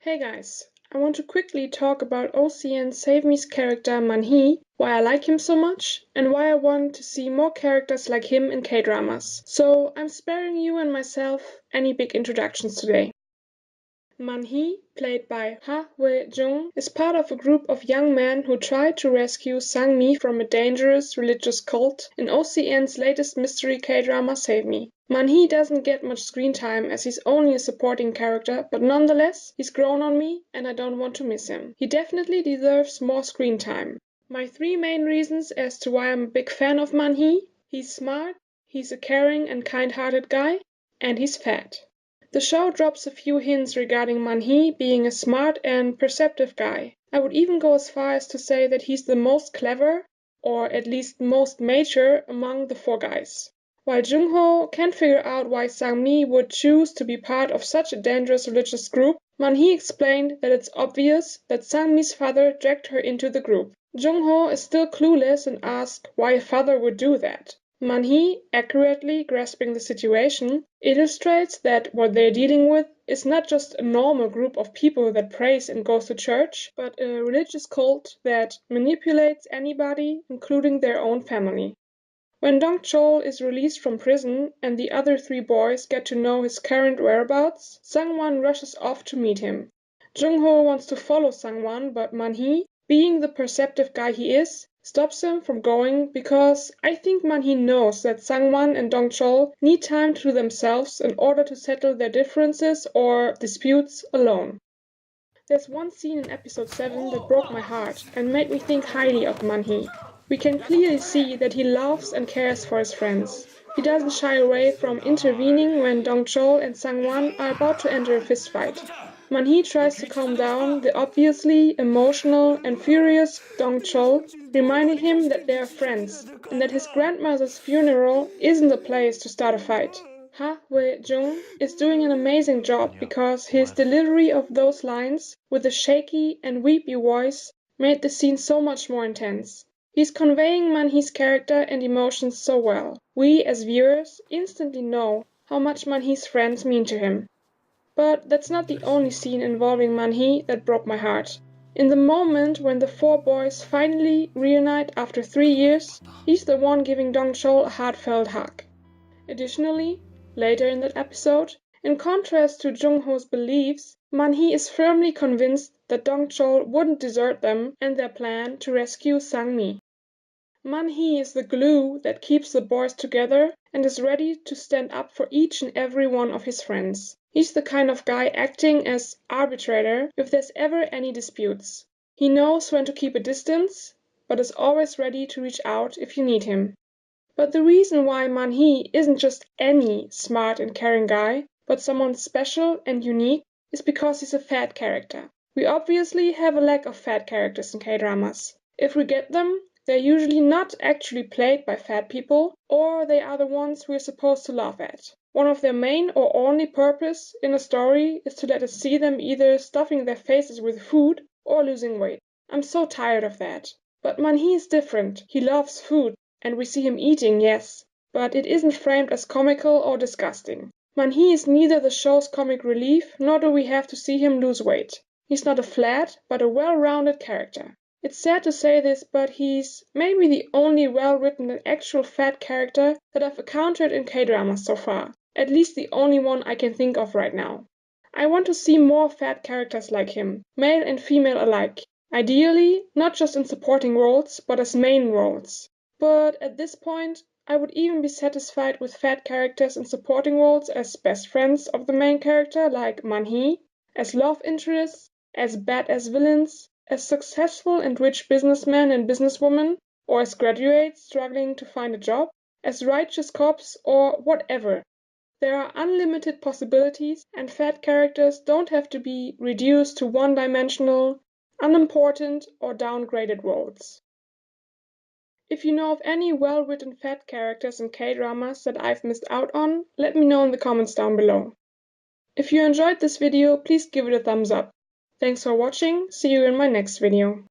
Hey guys, I want to quickly talk about OCN Save Me's character Man Hee, why I like him so much, and why I want to see more characters like him in K-dramas. So I'm sparing you and myself any big introductions today. Man Hee, played by Ha Wei-jung, is part of a group of young men who try to rescue Sang-mi from a dangerous religious cult in OCN's latest mystery K-drama Save Me. Man Hee doesn't get much screen time as he's only a supporting character, but nonetheless, he's grown on me and I don't want to miss him. He definitely deserves more screen time. My three main reasons as to why I'm a big fan of Man Hee: he's smart, he's a caring and kind-hearted guy, and he's fat. The show drops a few hints regarding Man Hee being a smart and perceptive guy. I would even go as far as to say that he's the most clever, or at least most mature, among the four guys. While Jung-ho can't figure out why Sang-mi would choose to be part of such a dangerous religious group, Man Hee explained that it's obvious that Sang-mi's father dragged her into the group. Jung-ho is still clueless and asks why a father would do that. Man Hee, accurately grasping the situation, illustrates that what they're dealing with is not just a normal group of people that prays and goes to church, but a religious cult that manipulates anybody, including their own family. When Dong-chol is released from prison and the other three boys get to know his current whereabouts, Sang-won rushes off to meet him. Jung-ho wants to follow Sang-won, but Man Hee, being the perceptive guy he is, stops him from going because I think Man Hee knows that Sang-won and Dong-chol need time to themselves in order to settle their differences or disputes alone. There's one scene in episode 7 that broke my heart and made me think highly of Man Hee. We can clearly see that he loves and cares for his friends. He doesn't shy away from intervening when Dong-chol and Sang-won are about to enter a fistfight. Man Hee tries to calm down the obviously emotional and furious Dong-chol, reminding him that they are friends and that his grandmother's funeral isn't the place to start a fight. Ha Wei-jung is doing an amazing job because his delivery of those lines, with a shaky and weepy voice, made the scene so much more intense. He's conveying Man Hee's character and emotions so well. We, as viewers, instantly know how much Man Hee's friends mean to him. But that's not the only scene involving Man Hee that broke my heart. In the moment when the four boys finally reunite after 3 years, he's the one giving Dong-chol a heartfelt hug. Additionally, later in that episode, in contrast to Jung-ho's beliefs, Man Hee is firmly convinced that Dong-chol wouldn't desert them and their plan to rescue Sang-mi. Man Hee is the glue that keeps the boys together and is ready to stand up for each and every one of his friends. He's the kind of guy acting as arbitrator if there's ever any disputes. He knows when to keep a distance, but is always ready to reach out if you need him. But the reason why Man Hee isn't just any smart and caring guy, but someone special and unique, is because he's a fat character. We obviously have a lack of fat characters in K-dramas. If we get them, they're usually not actually played by fat people, or they are the ones we're supposed to laugh at. One of their main or only purpose in a story is to let us see them either stuffing their faces with food or losing weight. I'm so tired of that. But Man Hee is different. He loves food, and we see him eating, yes, but it isn't framed as comical or disgusting. Man Hee is neither the show's comic relief, nor do we have to see him lose weight. He's not a flat, but a well-rounded character. It's sad to say this, but he's maybe the only well-written and actual fat character that I've encountered in K-dramas so far. At least the only one I can think of right now. I want to see more fat characters like him, male and female alike. Ideally, not just in supporting roles, but as main roles. But at this point, I would even be satisfied with fat characters in supporting roles as best friends of the main character like Man Hee, as love interests, as badass villains, as successful and rich businessmen and businesswomen, or as graduates struggling to find a job, as righteous cops, or whatever. There are unlimited possibilities, and fat characters don't have to be reduced to one-dimensional, unimportant, or downgraded roles. If you know of any well-written fat characters in K-dramas that I've missed out on, let me know in the comments down below. If you enjoyed this video, please give it a thumbs up. Thanks for watching, see you in my next video.